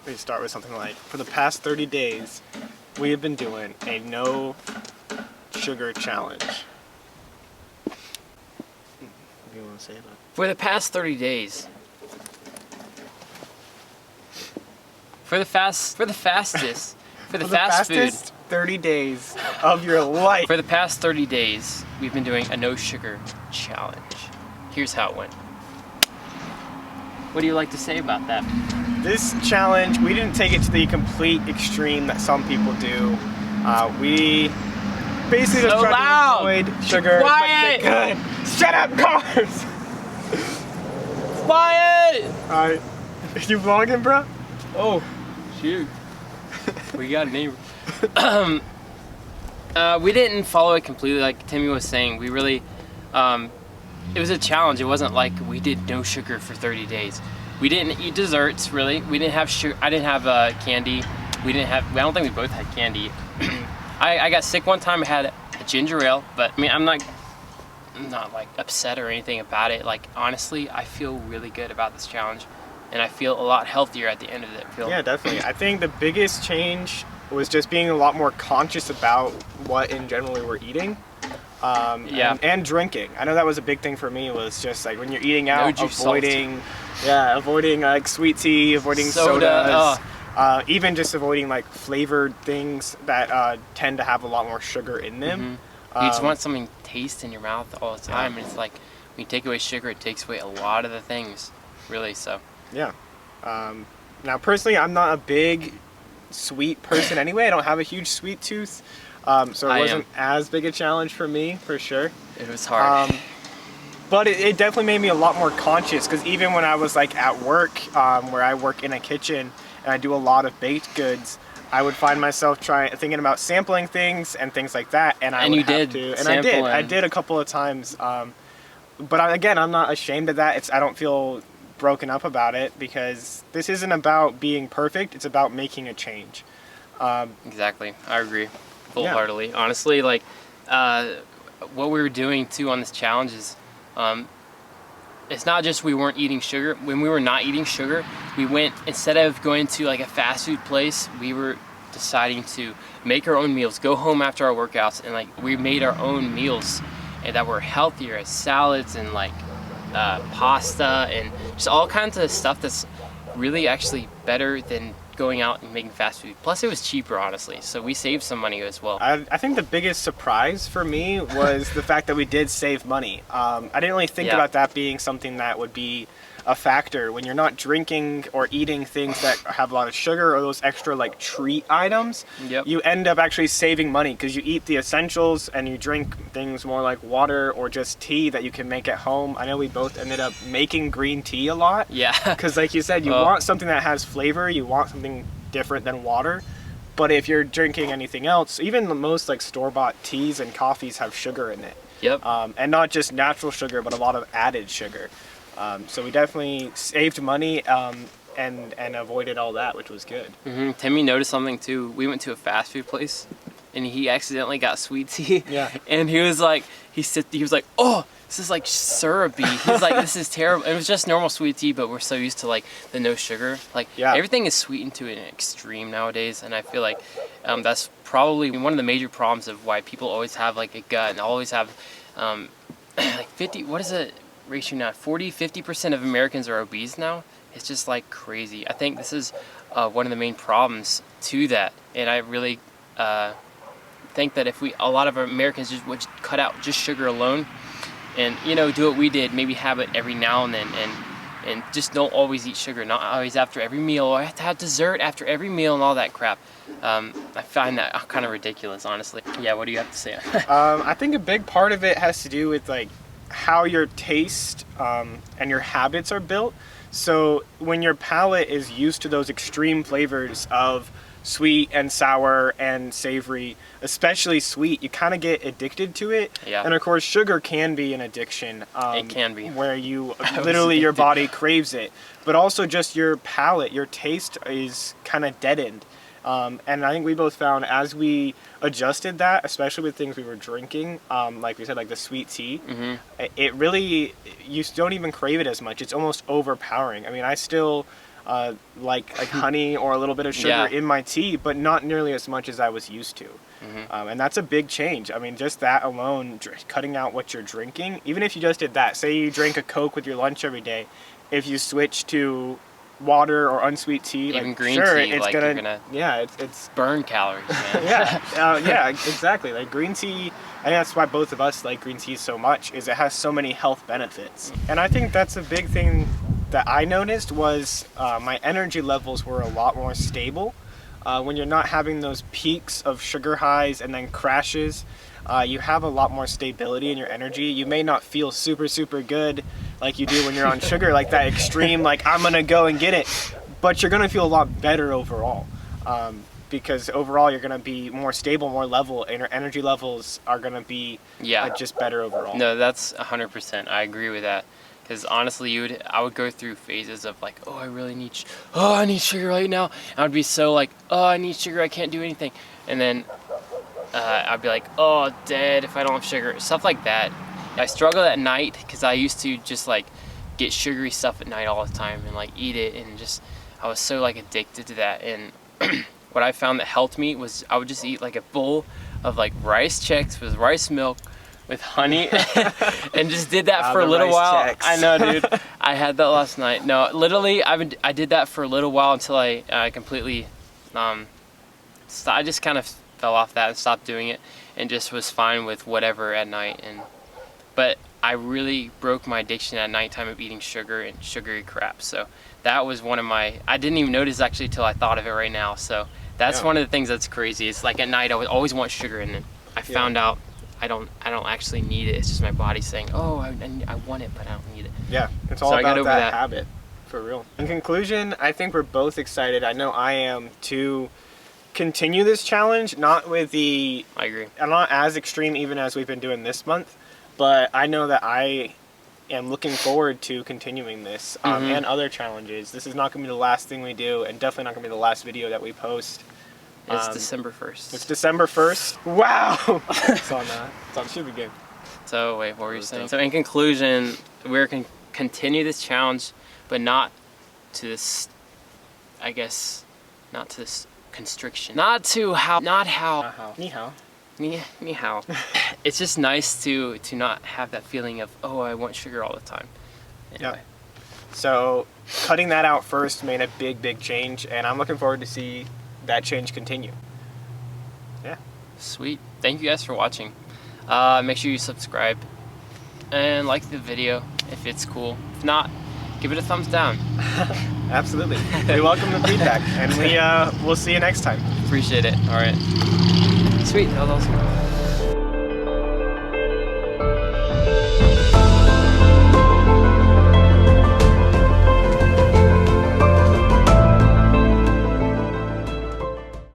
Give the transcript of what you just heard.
We start with something like, for the past 30 days, we have been doing a no sugar challenge. What do you want to say about it? For the past 30 days. For the fastest. For the fast fastest food. 30 days of your life. For the past 30 days, we've been doing a no sugar challenge. Here's how it went. What do you like to say about that? This challenge, we didn't take it to the complete extreme that some people do. We basically just tried to avoid sugar. Quiet! Good. Shut up, cars! Quiet! Alright. You vlogging, bro? Oh, shoot. We got a neighbor. We didn't follow it completely like Timmy was saying. We really, it was a challenge. It wasn't like we did no sugar for 30 days. We didn't eat desserts, really. We didn't have sugar. I didn't have candy. We didn't have, I don't think we both had candy. I got sick one time. I had a ginger ale, but I mean, I'm not like upset or anything about it. Like, honestly, I feel really good about this challenge, and I feel a lot healthier at the end of it. Yeah, definitely. I think the biggest change was just being a lot more conscious about what in general we were eating. And drinking. I know that was a big thing for me, was just like when you're eating out, avoiding like sweet tea, avoiding sodas, even just avoiding like flavored things that tend to have a lot more sugar in them. You just want something to taste in your mouth all the time, and it's like when you take away sugar, it takes away a lot of the things, really. So yeah. Now personally, I'm not a big sweet person anyway. I don't have a huge sweet tooth. So it wasn't as big a challenge for me, for sure. It was hard. But it definitely made me a lot more conscious, because even when I was like at work, where I work in a kitchen and I do a lot of baked goods, I would find myself thinking about sampling things and things like that, and I did a couple of times. But again, I'm not ashamed of that. I don't feel broken up about it, because this isn't about being perfect. It's about making a change. Exactly, I agree full-heartedly. Yeah. Honestly, like what we were doing too on this challenge is, it's not just we weren't eating sugar. When we were not eating sugar, we went, instead of going to like a fast food place, we were deciding to make our own meals, go home after our workouts, and like we made our own meals and that were healthier, as salads and like pasta and just all kinds of stuff that's really actually better than going out and making fast food. Plus it was cheaper, honestly, so we saved some money as well. I think the biggest surprise for me was the fact that we did save money. I didn't really think about that being something that would be a factor when you're not drinking or eating things that have a lot of sugar or those extra like treat items. You end up actually saving money, because you eat the essentials and you drink things more like water or just tea that you can make at home. I know we both ended up making green tea a lot. Yeah. Because like you said, you want something that has flavor, you want something different than water. But if you're drinking anything else, even the most like store-bought teas and coffees have sugar in it. Yep. And not just natural sugar, but a lot of added sugar. So we definitely saved money and avoided all that, which was good. Timmy noticed something too. We went to a fast food place, and he accidentally got sweet tea. Yeah. And he was like, oh, this is like syrupy. He's like, this is terrible. It was just normal sweet tea, but we're so used to like the no sugar. Like everything is sweetened to an extreme nowadays, and I feel like that's probably one of the major problems of why people always have like a gut and always have like 50. What is it? Ratio now, 40-50% of Americans are obese now. It's just like crazy. I think this is one of the main problems to that, and I really think that if a lot of Americans just would cut out just sugar alone, and do what we did, maybe have it every now and then, and just don't always eat sugar, not always after every meal, or I have to have dessert after every meal and all that crap. I find that kind of ridiculous, honestly. Yeah, what do you have to say? I think a big part of it has to do with like how your taste and your habits are built. So when your palate is used to those extreme flavors of sweet and sour and savory, especially sweet, you kind of get addicted to it. Yeah. And of course, sugar can be an addiction. It can be. Where you literally your body craves it, but also just your palate, your taste is kind of deadened. And I think we both found as we adjusted that, especially with things we were drinking, like we said, like the sweet tea, it really, you don't even crave it as much. It's almost overpowering. I mean, I still like honey or a little bit of sugar in my tea, but not nearly as much as I was used to. And that's a big change. I mean, just that alone, cutting out what you're drinking, even if you just did that, say you drink a Coke with your lunch every day, if you switch to water or unsweet tea, even like, green sure, tea, it's like gonna it's burn calories, man. yeah, exactly. Like green tea, and that's why both of us like green tea so much, is it has so many health benefits. And I think that's a big thing that I noticed was my energy levels were a lot more stable. When you're not having those peaks of sugar highs and then crashes, you have a lot more stability in your energy. You may not feel super, super good like you do when you're on sugar, like that extreme, like I'm gonna go and get it, but you're gonna feel a lot better overall. Because overall you're gonna be more stable, more level, and your energy levels are gonna be just better overall. No, that's 100%. I agree with that. Because honestly, I would go through phases of like, oh, I need sugar right now. And I would be so like, oh, I need sugar, I can't do anything. And then I'd be like, oh, dead if I don't have sugar. Stuff like that. I struggle at night because I used to just like get sugary stuff at night all the time and like eat it, and just I was so like addicted to that. And what I found that helped me was I would just eat like a bowl of like rice Chex with rice milk with honey and just did that for a little while. Chex. I know, dude. I had that last night. No, literally, I did that for a little while until I completely, I just kind of fell off that and stopped doing it, and just was fine with whatever at night. But I really broke my addiction at nighttime of eating sugar and sugary crap. So that was one of my, I didn't even notice actually till I thought of it right now. So that's one of the things that's crazy. It's like at night I would always want sugar, and then I found out I don't actually need it. It's just my body saying, oh, I want it, but I don't need it. Yeah, it's all about that habit, for real. In conclusion, I think we're both excited. I know I am to continue this challenge, not with the... I agree. Not as extreme even as we've been doing this month, but I know that I am looking forward to continuing this and other challenges. This is not going to be the last thing we do, and definitely not going to be the last video that we post. It's December 1st. It's December 1st. Wow! It's on Should Be Good. So, wait, what were you saying? So, in conclusion, we're going to continue this challenge, but not to this, I guess, not to this constriction. Not how. Ni hao. Ni hao. It's just nice to not have that feeling of, oh, I want sugar all the time. Anyway. Yeah. So, cutting that out first made a big change, and I'm looking forward to see that change continue. Yeah. Sweet. Thank you guys for watching. Make sure you subscribe and like the video if it's cool. If not, give it a thumbs down. Absolutely. We welcome the feedback, and we'll see you next time. Appreciate it. All right. Sweet. That was awesome.